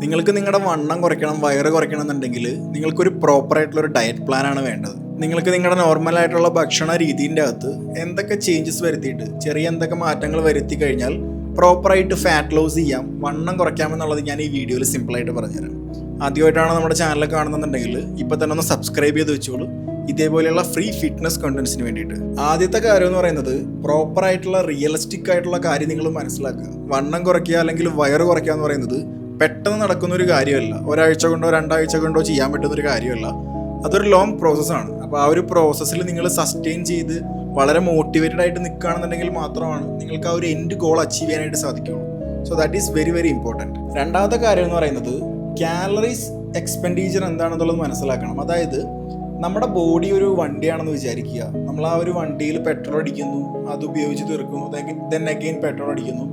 നിങ്ങൾക്ക് നിങ്ങളുടെ വണ്ണം കുറയ്ക്കണം, വയറ് കുറയ്ക്കണം എന്നുണ്ടെങ്കിൽ നിങ്ങൾക്കൊരു പ്രോപ്പറായിട്ടുള്ളൊരു ഡയറ്റ് പ്ലാനാണ് വേണ്ടത്. നിങ്ങൾക്ക് നിങ്ങളുടെ നോർമലായിട്ടുള്ള ഭക്ഷണ രീതിൻ്റെ അകത്ത് എന്തൊക്കെ ചേഞ്ചസ് വരുത്തിയിട്ട് ചെറിയ എന്തൊക്കെ മാറ്റങ്ങൾ വരുത്തി കഴിഞ്ഞാൽ പ്രോപ്പറായിട്ട് ഫാറ്റ് ലോസ് ചെയ്യാം, വണ്ണം കുറയ്ക്കാമെന്നുള്ളത് ഞാൻ ഈ വീഡിയോയിൽ സിമ്പിളായിട്ട് പറഞ്ഞുതരാം. ആദ്യമായിട്ടാണ് നമ്മുടെ ചാനൽ കാണുന്നുണ്ടെങ്കിൽ ഇപ്പോൾ തന്നെ ഒന്ന് സബ്സ്ക്രൈബ് ചെയ്ത് വെച്ചോളൂ, ഇതേപോലെയുള്ള ഫ്രീ ഫിറ്റ്നസ് കണ്ടന്റ്സിന് വേണ്ടിയിട്ട്. ആദ്യത്തെ കാര്യം എന്ന് പറയുന്നത് പ്രോപ്പറായിട്ടുള്ള റിയലിസ്റ്റിക് ആയിട്ടുള്ള കാര്യം നിങ്ങൾ മനസ്സിലാക്കുക. വണ്ണം കുറയ്ക്കുക അല്ലെങ്കിൽ വയറ് കുറയ്ക്കുക എന്ന് പറയുന്നത് പെട്ടെന്ന് നടക്കുന്ന ഒരു കാര്യമല്ല, ഒരാഴ്ച കൊണ്ടോ രണ്ടാഴ്ച കൊണ്ടോ ചെയ്യാൻ പറ്റുന്ന ഒരു കാര്യമല്ല. അതൊരു ലോങ് പ്രോസസ്സാണ്. അപ്പോൾ ആ ഒരു പ്രോസസ്സിൽ നിങ്ങൾ സസ്റ്റെയിൻ ചെയ്ത് വളരെ മോട്ടിവേറ്റഡ് ആയിട്ട് നിൽക്കുകയാണെന്നുണ്ടെങ്കിൽ മാത്രമാണ് നിങ്ങൾക്ക് ആ ഒരു എൻഡ് ഗോൾ അച്ചീവ് ചെയ്യാനായിട്ട് സാധിക്കുള്ളൂ. So that is very very important. രണ്ടാമത്തെ കാര്യം എന്ന് പറയുന്നത് കാലറീസ് എക്സ്പെൻഡിച്ചർ എന്താണെന്നുള്ളത് മനസ്സിലാക്കണം. അതായത് നമ്മുടെ ബോഡി ഒരു വണ്ടിയാണെന്ന് വിചാരിക്കുക. നമ്മൾ ആ ഒരു വണ്ടിയിൽ പെട്രോൾ അടിക്കുന്നു, അത് ഉപയോഗിച്ച് തീർക്കുന്നു, ദെൻ അഗെയിൻ പെട്രോൾ അടിക്കുന്നു.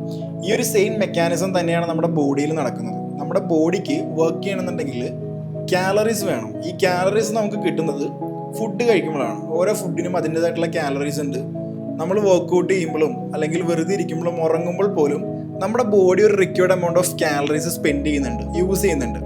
ഈ ഒരു സെയിം മെക്കാനിസം തന്നെയാണ് നമ്മുടെ ബോഡിയിൽ നടക്കുന്നത്. നമ്മുടെ ബോഡിക്ക് വർക്ക് ചെയ്യണമെന്നുണ്ടെങ്കിൽ കാലറീസ് വേണം. ഈ കാലറീസ് നമുക്ക് കിട്ടുന്നത് ഫുഡ് കഴിക്കുമ്പോഴാണ്. ഓരോ ഫുഡിനും അതിൻ്റെതായിട്ടുള്ള കാലറീസ് ഉണ്ട്. നമ്മൾ വർക്കൗട്ട് ചെയ്യുമ്പോഴും അല്ലെങ്കിൽ വെറുതെ ഇരിക്കുമ്പോഴും ഉറങ്ങുമ്പോൾ പോലും നമ്മുടെ ബോഡി ഒരു required amount of calories spend ചെയ്യുന്നുണ്ട്, യൂസ് ചെയ്യുന്നുണ്ട്.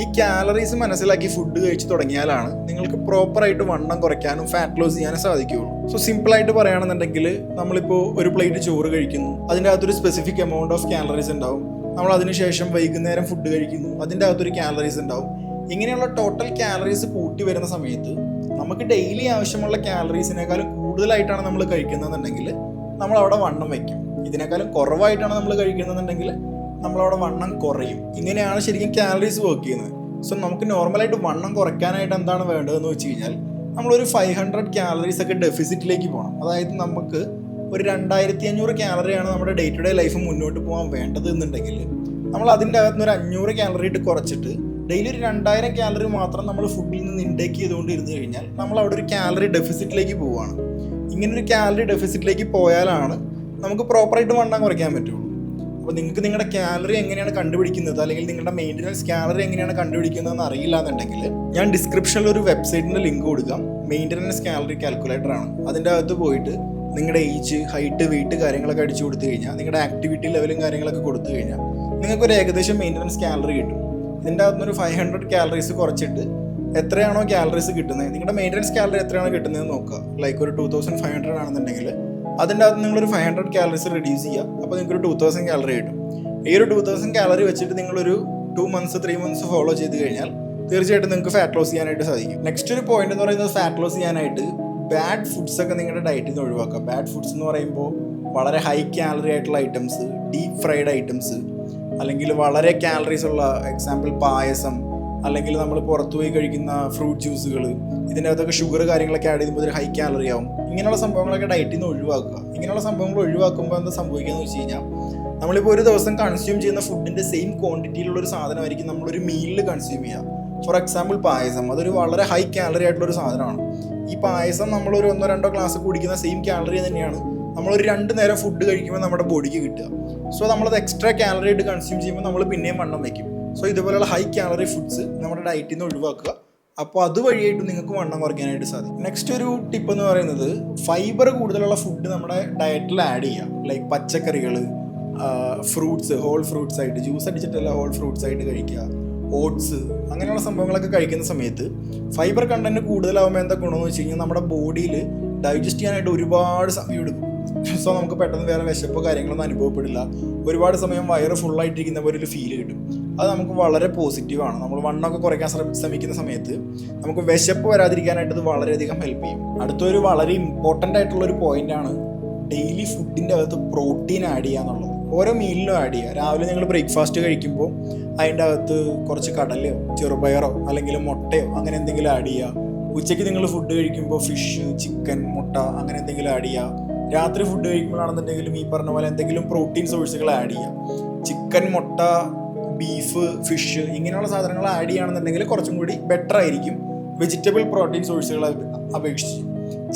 ഈ കാലറീസ് മനസ്സിലാക്കി ഫുഡ് കഴിച്ച് തുടങ്ങിയാലാണ് നിങ്ങൾക്ക് പ്രോപ്പറായിട്ട് വണ്ണം കുറയ്ക്കാനും ഫാറ്റ് ലോസ് ചെയ്യാനും സാധിക്കുകയുള്ളൂ. സോ സിമ്പിളായിട്ട് പറയുകയാണെന്നുണ്ടെങ്കിൽ നമ്മളിപ്പോൾ ഒരു പ്ലേറ്റ് ചോറ് കഴിക്കുന്നു, അതിൻ്റെ അകത്തൊരു സ്പെസിഫിക് എമൗണ്ട് ഓഫ് കാലറീസ് ഉണ്ടാവും. നമ്മൾ അതിനുശേഷം വൈകുന്നേരം ഫുഡ് കഴിക്കുന്നു, അതിൻ്റെ അകത്തൊരു കാലറീസ് ഉണ്ടാവും. ഇങ്ങനെയുള്ള ടോട്ടൽ കാലറീസ് കൂട്ടി വരുന്ന സമയത്ത് നമുക്ക് ഡെയിലി ആവശ്യമുള്ള കാലറീസിനേക്കാളും കൂടുതലായിട്ടാണ് നമ്മൾ കഴിക്കുന്നതെന്നുണ്ടെങ്കിൽ നമ്മളവിടെ വണ്ണം വയ്ക്കും. ഇതിനേക്കാളും കുറവായിട്ടാണ് നമ്മൾ കഴിക്കുന്നതെന്നുണ്ടെങ്കിൽ നമ്മളവിടെ വണ്ണം കുറയും. ഇങ്ങനെയാണ് ശരിക്കും കാലറീസ് വർക്ക് ചെയ്യുന്നത്. സോ നമുക്ക് നോർമലായിട്ട് വണ്ണം കുറയ്ക്കാനായിട്ട് എന്താണ് വേണ്ടതെന്ന് വെച്ച് കഴിഞ്ഞാൽ നമ്മളൊരു 500 കാലറീസ് ഒക്കെ ഡെഫിസിറ്റിലേക്ക് പോകണം. അതായത് നമുക്ക് ഒരു 2500 കാലറിയാണ് നമ്മുടെ ഡേ ടു ഡേ ലൈഫ് മുന്നോട്ട് പോകാൻ വേണ്ടത് എന്നുണ്ടെങ്കിൽ നമ്മൾ അതിൻ്റെ അകത്തുനിന്ന് ഒരു 500 കാലറി ഇട്ട് കുറച്ചിട്ട് ഡെയിലി ഒരു 2000 കാലറി മാത്രം നമ്മൾ ഫുഡിൽ നിന്ന് ഇൻടേക്ക് ചെയ്തുകൊണ്ടിരുന്നു കഴിഞ്ഞാൽ നമ്മൾ അവിടെ ഒരു കാലറി ഡെഫിസിറ്റിലേക്ക് പോവുകയാണ്. ഇങ്ങനൊരു കാലറി ഡെഫിസിറ്റിലേക്ക് പോയാലാണ് നമുക്ക് പ്രോപ്പറായിട്ട് വണ്ണം കുറയ്ക്കാൻ പറ്റുള്ളൂ. അപ്പോൾ നിങ്ങൾക്ക് നിങ്ങളുടെ കാലറി എങ്ങനെയാണ് കണ്ടുപിടിക്കുന്നത്, അല്ലെങ്കിൽ നിങ്ങളുടെ മെയിൻ്റനൻസ് കാലറി എങ്ങനെയാണ് കണ്ടുപിടിക്കുന്നതെന്ന് അറിയില്ല എന്നുണ്ടെങ്കിൽ ഞാൻ ഡിസ്ക്രിപ്ഷനിൽ ഒരു വെബ്സൈറ്റിൻ്റെ ലിങ്ക് കൊടുക്കാം. മെയിൻ്റനൻസ് കാലറി കാൽക്കുലേറ്റർ ആണ്. അതിൻ്റെ അകത്ത് പോയിട്ട് നിങ്ങളുടെ ഏജ്, ഹൈറ്റ്, വെയിറ്റ് കാര്യങ്ങളൊക്കെ അടിച്ചു കൊടുത്തു കഴിഞ്ഞാൽ, നിങ്ങളുടെ ആക്ടിവിറ്റി ലെവലും കാര്യങ്ങളൊക്കെ കൊടുത്തു കഴിഞ്ഞാൽ നിങ്ങൾക്കൊരു ഏകദേശം മെയിൻ്റനൻസ് കാലറി കിട്ടും. ഇതിൻ്റെ അകത്തുനിന്നൊരു 500 കാലറീസ് കുറച്ചിട്ട് എത്രയാണോ കാലറീസ് കിട്ടുന്നത്, നിങ്ങളുടെ മെയിൻ്റനൻസ് കാലറി എത്രയാണോ കിട്ടുന്നതെന്ന് നോക്കുക. ലൈക്ക് ഒരു 2500 ആണെന്നുണ്ടെങ്കിൽ അതിൻ്റെ അകത്ത് നിങ്ങളൊരു 500 കാലറീസ് റെഡ്യൂസ് ചെയ്യുക. അപ്പോൾ നിങ്ങൾക്കൊരു 2000 കാലറി കിട്ടും. ഈ ഒരു 2000 കാലറി വെച്ചിട്ട് നിങ്ങളൊരു 2 months 3 months ഫോളോ ചെയ്ത് കഴിഞ്ഞാൽ തീർച്ചയായിട്ടും നിങ്ങൾക്ക് ഫാറ്റ് ലോസ് ചെയ്യാനായിട്ട് സാധിക്കും. നെക്സ്റ്റ് ഒരു പോയിന്റ് എന്ന് പറയുന്നത് ഫാറ്റ് ലോസ് ചെയ്യാനായിട്ട് ബാഡ് ഫുഡ്സ് ഒക്കെ നിങ്ങളുടെ ഡയറ്റിൽ നിന്ന് ഒഴിവാക്കുക. ബാഡ് ഫുഡ്സ് എന്ന് പറയുമ്പോൾ വളരെ ഹൈ കാലറി ആയിട്ടുള്ള ഐറ്റംസ്, ഡീപ്പ് ഫ്രൈഡ് ഐറ്റംസ്, അല്ലെങ്കിൽ വളരെ കാലറീസ് ഉള്ള എക്സാമ്പിൾ പായസം, അല്ലെങ്കിൽ നമ്മൾ പുറത്തു പോയി കഴിക്കുന്ന ഫ്രൂട്ട് ജ്യൂസുകൾ, ഇതിൻ്റെ അകത്തൊക്കെ ഷുഗർ കാര്യങ്ങളൊക്കെ ആഡ് ചെയ്യുമ്പോൾ ഒരു ഹൈ കാലറി ആവും. ഇങ്ങനെയുള്ള സംഭവങ്ങളൊക്കെ ഡയറ്റിൽ നിന്ന് ഒഴിവാക്കുക. ഇങ്ങനെയുള്ള സംഭവങ്ങൾ ഒഴിവാക്കുമ്പോൾ എന്താ സംഭവിക്കുകയെന്ന് വെച്ച് കഴിഞ്ഞാൽ നമ്മളിപ്പോൾ ഒരു ദിവസം കൺസ്യൂം ചെയ്യുന്ന ഫുഡിൻ്റെ സെയിം ക്വാണ്ടിറ്റിയിലുള്ളൊരു സാധനമായിരിക്കും നമ്മളൊരു മീലിൽ കൺസ്യൂം ചെയ്യുക. ഫോർ എക്സാമ്പിൾ പായസം, അതൊരു വളരെ ഹൈ കാലറി ആയിട്ടുള്ളൊരു സാധനമാണ്. ഈ പായസം നമ്മളൊരു 1-2 ഗ്ലാസ് കുടിക്കുന്ന സെയിം കാലറി തന്നെയാണ് നമ്മളൊരു 2 നേരം ഫുഡ് കഴിക്കുമ്പോൾ നമ്മുടെ ബോഡിക്ക് കിട്ടുക. സോ നമ്മളത് എക്സ്ട്രാ കാലറി ആയിട്ട് കൺസ്യൂം ചെയ്യുമ്പോൾ നമ്മൾ പിന്നെയും വണ്ണം വയ്ക്കും. സോ ഇതുപോലെയുള്ള ഹൈ കാലറി ഫുഡ്സ് നമ്മുടെ ഡയറ്റിൽ നിന്ന് ഒഴിവാക്കുക. അപ്പോൾ അതുവഴിയായിട്ട് നിങ്ങൾക്ക് വണ്ണം കുറയ്ക്കാനായിട്ട് സാധിക്കും. നെക്സ്റ്റ് ഒരു ടിപ്പ് എന്ന് പറയുന്നത് ഫൈബർ കൂടുതലുള്ള ഫുഡ് നമ്മുടെ ഡയറ്റിൽ ആഡ് ചെയ്യുക. ലൈക്ക് പച്ചക്കറികൾ, ഫ്രൂട്ട്സ്, ഹോൾ ഫ്രൂട്ട്സ് ആയിട്ട്, ജ്യൂസ് അടിച്ചിട്ടല്ല, ഹോൾ ഫ്രൂട്ട്സ് ആയിട്ട് കഴിക്കുക. ഓട്സ്, അങ്ങനെയുള്ള സംഭവങ്ങളൊക്കെ കഴിക്കുന്ന സമയത്ത് ഫൈബർ കണ്ടന്റ് കൂടുതലാവുമ്പോൾ എന്താ ഗുണമെന്ന് വെച്ച് കഴിഞ്ഞാൽ നമ്മുടെ ബോഡിയിൽ ഡൈജസ്റ്റ് ചെയ്യാനായിട്ട് ഒരുപാട് സമയം എടുക്കും. സോ നമുക്ക് പെട്ടെന്ന് വേറെ വിശപ്പോ കാര്യങ്ങളൊന്നും അനുഭവപ്പെടില്ല. ഒരുപാട് സമയം വയറ് ഫുള്ളായിട്ടിരിക്കുന്ന പോലെ ഒരു ഫീൽ കിട്ടും. അത് നമുക്ക് വളരെ പോസിറ്റീവാണ്. നമ്മൾ വണ്ണമൊക്കെ കുറയ്ക്കാൻ ശ്രമിക്കുന്ന സമയത്ത് നമുക്ക് വിശപ്പ് വരാതിരിക്കാനായിട്ട് ഇത് വളരെയധികം ഹെൽപ്പ് ചെയ്യും. അടുത്തൊരു വളരെ ഇമ്പോർട്ടൻ്റ് ആയിട്ടുള്ളൊരു പോയിൻ്റാണ് ഡെയിലി ഫുഡിൻ്റെ അകത്ത് പ്രോട്ടീൻ ആഡ് ചെയ്യുക എന്നുള്ളത്. ഓരോ മീലിനും ആഡ് ചെയ്യുക. രാവിലെ നിങ്ങൾ ബ്രേക്ക്ഫാസ്റ്റ് കഴിക്കുമ്പോൾ അതിൻ്റെ അകത്ത് കുറച്ച് കടലയോ ചെറുപയറോ അല്ലെങ്കിൽ മുട്ടയോ അങ്ങനെ എന്തെങ്കിലും ആഡ് ചെയ്യുക. ഉച്ചയ്ക്ക് നിങ്ങൾ ഫുഡ് കഴിക്കുമ്പോൾ ഫിഷ്, ചിക്കൻ, മുട്ട അങ്ങനെ എന്തെങ്കിലും ആഡ് ചെയ്യുക. രാത്രി ഫുഡ് കഴിക്കുമ്പോഴാണെന്നുണ്ടെങ്കിലും ഈ പറഞ്ഞ പോലെ എന്തെങ്കിലും പ്രോട്ടീൻ സോഴ്സുകൾ ആഡ് ചെയ്യുക. ചിക്കൻ, മുട്ട, ബീഫ്, ഫിഷ് ഇങ്ങനെയുള്ള സാധനങ്ങൾ ആഡ് ചെയ്യുകയാണെന്നുണ്ടെങ്കിൽ കുറച്ചും കൂടി ബെറ്റർ ആയിരിക്കും വെജിറ്റബിൾ പ്രോട്ടീൻ സോഴ്സുകളെ അപേക്ഷിച്ച്.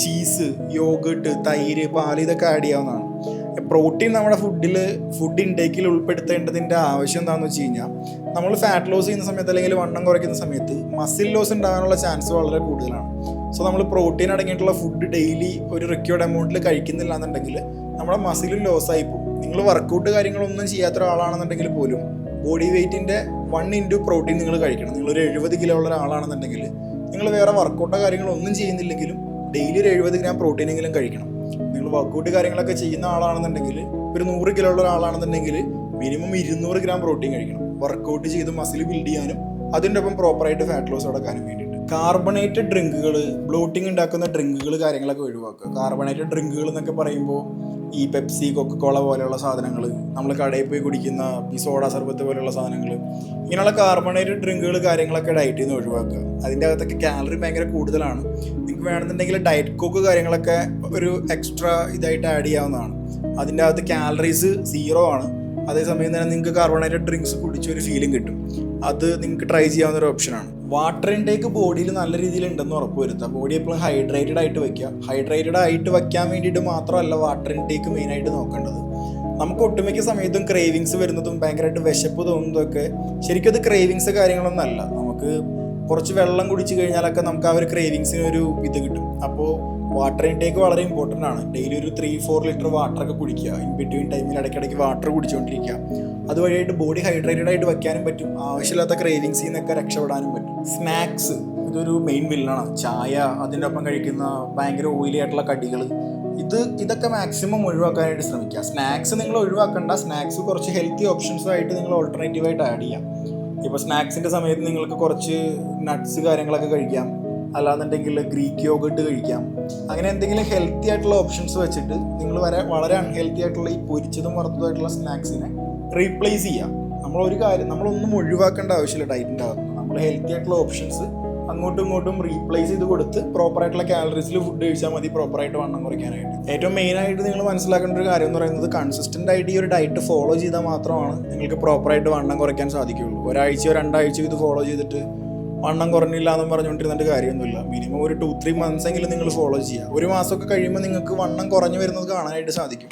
ചീസ്, യോഗട്ട്, തൈര്, പാൽ ഇതൊക്കെ ആഡ് ചെയ്യാവുന്നതാണ്. പ്രോട്ടീൻ നമ്മുടെ ഫുഡ് ഇൻടേക്കിൽ ഉൾപ്പെടുത്തേണ്ടതിൻ്റെ ആവശ്യം എന്താണെന്ന് വെച്ച് കഴിഞ്ഞാൽ നമ്മൾ ഫാറ്റ് ലോസ് ചെയ്യുന്ന സമയത്ത് അല്ലെങ്കിൽ വണ്ണം കുറയ്ക്കുന്ന സമയത്ത് മസിൽ ലോസ് ഉണ്ടാകാനുള്ള ചാൻസ് വളരെ കൂടുതലാണ്. സോ നമ്മൾ പ്രോട്ടീൻ അടങ്ങിയിട്ടുള്ള ഫുഡ് ഡെയിലി ഒരു റിക്വയർഡ് എമൗണ്ടിൽ കഴിക്കുന്നില്ല എന്നുണ്ടെങ്കിൽ നമ്മുടെ മസിലും ലോസ് ആയി പോകും. നിങ്ങൾ വർക്കൗട്ട് കാര്യങ്ങളൊന്നും ചെയ്യാത്ത ഒരാളാണെന്നുണ്ടെങ്കിൽ പോലും ബോഡി വെയ്റ്റിൻ്റെ 1 പ്രോട്ടീൻ നിങ്ങൾ കഴിക്കണം. നിങ്ങളൊരു 70 കിലോ ഉള്ള ഒരാളാണെന്നുണ്ടെങ്കിൽ നിങ്ങൾ വേറെ വർക്കൗട്ടോ കാര്യങ്ങളോ ഒന്നും ചെയ്യുന്നില്ലെങ്കിലും ഡെയിലി ഒരു 70 ഗ്രാം പ്രോട്ടീനെങ്കിലും കഴിക്കണം. നിങ്ങൾ വർക്കൗട്ട് കാര്യങ്ങളൊക്കെ ചെയ്യുന്ന ആളാണെന്നുണ്ടെങ്കിൽ ഒരു 100 കിലോ ഉള്ള ഒരാളാണെന്നുണ്ടെങ്കിൽ മിനിമം 200 ഗ്രാം പ്രോട്ടീൻ കഴിക്കണം. വർക്കൗട്ട് ചെയ്ത് മസിൽ ബിൽഡ് ചെയ്യാനും അതിൻ്റെ ഒപ്പം പ്രോപ്പറായിട്ട് ഫാറ്റ് ലോസ് നടക്കാനും വേണ്ടിയിട്ട്. കാർബണേറ്റഡ് ഡ്രിങ്കുകൾ, ബ്ലോട്ടിംഗ് ഉണ്ടാക്കുന്ന ഡ്രിങ്കുകൾ കാര്യങ്ങളൊക്കെ ഒഴിവാക്കുക. കാർബണേറ്റഡ് ഡ്രിങ്കുകൾ എന്നൊക്കെ പറയുമ്പോൾ ഈ പെപ്സി, കൊക്കക്കോള പോലെയുള്ള സാധനങ്ങൾ, നമ്മൾ കടയിൽ പോയി കുടിക്കുന്ന ഈ സോഡ സർബത്ത് പോലെയുള്ള സാധനങ്ങൾ, ഇങ്ങനെയുള്ള കാർബണേറ്റഡ് ഡ്രിങ്കുകൾ കാര്യങ്ങളൊക്കെ ഡയറ്റിൽ നിന്ന് ഒഴിവാക്കുക. അതിൻ്റെ അകത്തൊക്കെ കാലറി ഭയങ്കര കൂടുതലാണ്. നിങ്ങൾക്ക് വേണമെന്നുണ്ടെങ്കിൽ ഡയറ്റ് കോക്ക് കാര്യങ്ങളൊക്കെ ഒരു എക്സ്ട്രാ ഇതായിട്ട് ആഡ് ചെയ്യാവുന്നതാണ്. അതിൻ്റെ അകത്ത് കാലറീസ് 0 ആണ്. അതേസമയം തന്നെ നിങ്ങൾക്ക് കാർബണേറ്റഡ് ഡ്രിങ്ക്സ് കുടിച്ചൊരു ഫീലിംഗ് കിട്ടും. അത് നിങ്ങൾക്ക് ട്രൈ ചെയ്യാവുന്ന ഒരു ഓപ്ഷനാണ്. വാട്ടർ ഇൻടേക്ക് ബോഡിയിൽ നല്ല രീതിയിൽ ഉണ്ടെന്ന് ഉറപ്പ് വരുത്തുക. ബോഡി എപ്പോഴും ഹൈഡ്രേറ്റഡ് ആയിട്ട് വയ്ക്കുക. ഹൈഡ്രേറ്റഡ് ആയിട്ട് വയ്ക്കാൻ വേണ്ടിയിട്ട് മാത്രമല്ല വാട്ടർ ഇൻടേക്ക് മെയിനായിട്ട് നോക്കേണ്ടത്. നമുക്ക് ഒട്ടുമിക്ക സമയത്തും ക്രേവിങ്സ് വരുന്നതും ഭയങ്കരമായിട്ട് വിശപ്പ് തോന്നുന്നതൊക്കെ ശരിക്കും അത് ക്രേവിങ്സ് കാര്യങ്ങളൊന്നും അല്ല. നമുക്ക് കുറച്ച് വെള്ളം കുടിച്ചു കഴിഞ്ഞാലൊക്കെ നമുക്ക് ആ ഒരു ക്രേവിങ്സിന് ഒരു ഇത് കിട്ടും. അപ്പോൾ വാട്ടർ ഇൻടേക്ക് വളരെ ഇമ്പോർട്ടൻ്റ് ആണ്. ഡെയിലി ഒരു 3-4 ലിറ്റർ വാട്ടറൊക്കെ കുടിക്കുക. ഇൻ ബിറ്റ്വീൻ ടൈമിൽ ഇടയ്ക്കിടയ്ക്ക് വാട്ടർ കുടിച്ചുകൊണ്ടിരിക്കുക. അതുവഴിയായിട്ട് ബോഡി ഹൈഡ്രേറ്റഡ് ആയിട്ട് വയ്ക്കാനും പറ്റും. ആവശ്യമില്ലാത്ത ക്രേവിങ്സിൽ നിന്നൊക്കെ രക്ഷപ്പെടാനും പറ്റും. സ്നാക്സ് ഇതൊരു മെയിൻ വില്ലനാണ്. ചായ, അതിൻ്റെ ഒപ്പം കഴിക്കുന്ന ഭയങ്കര ഓയിലി ആയിട്ടുള്ള കടികൾ, ഇതൊക്കെ മാക്സിമം ഒഴിവാക്കാനായിട്ട് ശ്രമിക്കുക. സ്നാക്സ് നിങ്ങൾ ഒഴിവാക്കണ്ട. സ്നാക്സ് കുറച്ച് ഹെൽത്തി ഓപ്ഷൻസായിട്ട് നിങ്ങൾ ഓൾട്ടർനേറ്റീവായിട്ട് ആഡ് ചെയ്യാം. ഇപ്പോൾ സ്നാക്സിൻ്റെ സമയത്ത് നിങ്ങൾക്ക് കുറച്ച് നട്ട്സ് കാര്യങ്ങളൊക്കെ കഴിക്കാം. അല്ലാന്നുണ്ടെങ്കിൽ ഗ്രീക്ക് യോഗട്ട് കഴിക്കാം. അങ്ങനെ എന്തെങ്കിലും ഹെൽത്തി ആയിട്ടുള്ള ഓപ്ഷൻസ് വെച്ചിട്ട് നിങ്ങൾ വളരെ അൺഹെൽത്തി ആയിട്ടുള്ള ഈ പൊരിച്ചതും വറുത്തതുമായിട്ടുള്ള സ്നാക്സിനെ റീപ്ലേസ് ചെയ്യാം. നമ്മളൊന്നും ഒഴിവാക്കേണ്ട ആവശ്യമില്ല ഡയറ്റിൻ്റെ അകത്ത്. നമ്മൾ ഹെൽത്തി ആയിട്ടുള്ള ഓപ്ഷൻസ് അങ്ങോട്ടും ഇങ്ങോട്ടും റീപ്ലേസ് ചെയ്ത് കൊടുത്ത് പ്രോപ്പറായിട്ടുള്ള കാലറീസിൽ ഫുഡ് കഴിച്ചാൽ മതി പ്രോപ്പറായിട്ട് വണ്ണം കുറയ്ക്കാനായിട്ട്. ഏറ്റവും മെയിനായിട്ട് നിങ്ങൾ മനസ്സിലാക്കേണ്ട ഒരു കാര്യം എന്ന് പറയുന്നത് കൺസിസ്റ്റൻ്റ് ആയിട്ട് ഈ ഒരു ഡയറ്റ് ഫോളോ ചെയ്താൽ മാത്രമാണ് നിങ്ങൾക്ക് പ്രോപ്പറായിട്ട് വണ്ണം കുറയ്ക്കാൻ സാധിക്കുകയുള്ളൂ. ഒരാഴ്ചയോ 2 ആഴ്ചയോ ഇത് ഫോളോ ചെയ്തിട്ട് വണ്ണം കുറഞ്ഞില്ല എന്നും പറഞ്ഞുകൊണ്ടിരുന്നിട്ട് കാര്യമൊന്നുമില്ല. മിനിമം ഒരു 2-3 മന്ത്സ് എങ്കിലും നിങ്ങൾ ഫോളോ ചെയ്യുക. ഒരു മാസമൊക്കെ കഴിയുമ്പോൾ നിങ്ങൾക്ക് വണ്ണം കുറഞ്ഞു വരുന്നത് കാണാനായിട്ട് സാധിക്കും.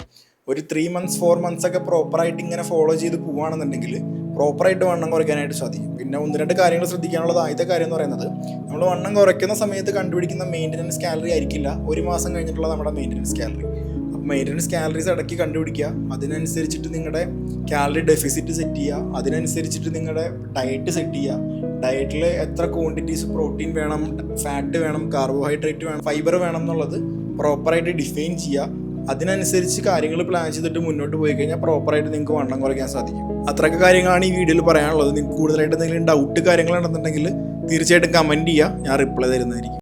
ഒരു 3 months 4 months ഒക്കെ പ്രോപ്പറായിട്ട് ഇങ്ങനെ ഫോളോ ചെയ്ത് പോവുകയാണെന്നുണ്ടെങ്കിൽ പ്രോപ്പറായിട്ട് വണ്ണം കുറയ്ക്കാനായിട്ട് സാധിക്കും. പിന്നെ 1-2 കാര്യങ്ങൾ ശ്രദ്ധിക്കാനുള്ളത്. ആദ്യത്തെ കാര്യം എന്ന് പറയുന്നത്, നമ്മൾ വണ്ണം കുറയ്ക്കുന്ന സമയത്ത് കണ്ടുപിടിക്കുന്ന മെയിൻ്റനൻസ് കാലറി ആയിരിക്കില്ല 1 മാസം കഴിഞ്ഞിട്ടുള്ള നമ്മുടെ മെയിൻ്റനൻസ് കാലറി. അപ്പോൾ മെയിൻ്റനൻസ് കാലറീസ് ഇടയ്ക്ക് കണ്ടുപിടിക്കുക. അതിനനുസരിച്ചിട്ട് നിങ്ങളുടെ കാലറി ഡെഫിസിറ്റ് സെറ്റ് ചെയ്യുക. അതിനനുസരിച്ചിട്ട് നിങ്ങളുടെ ഡയറ്റ് സെറ്റ് ചെയ്യുക. ഡയറ്റിൽ എത്ര ക്വാണ്ടിറ്റീസ് പ്രോട്ടീൻ വേണം, ഫാറ്റ് വേണം, കാർബോഹൈഡ്രേറ്റ് വേണം, ഫൈബർ വേണം എന്നുള്ളത് പ്രോപ്പറായിട്ട് ഡിഫൈൻ ചെയ്യുക. അതിനനുസരിച്ച് കാര്യങ്ങൾ പ്ലാൻ ചെയ്തിട്ട് മുന്നോട്ട് പോയി കഴിഞ്ഞാൽ പ്രോപ്പറായിട്ട് നിങ്ങൾക്ക് വണ്ണം കുറയ്ക്കാൻ സാധിക്കും. അത്രയൊക്കെ കാര്യങ്ങളാണ് ഈ വീഡിയോയിൽ പറയാനുള്ളത്. നിങ്ങൾക്ക് കൂടുതലായിട്ട് എന്തെങ്കിലും ഡൗട്ട് കാര്യങ്ങളുണ്ടെന്നുണ്ടെങ്കിൽ തീർച്ചയായിട്ടും കമൻറ്റ് ചെയ്യുക. ഞാൻ റിപ്ലൈ തരുന്നതായിരിക്കും.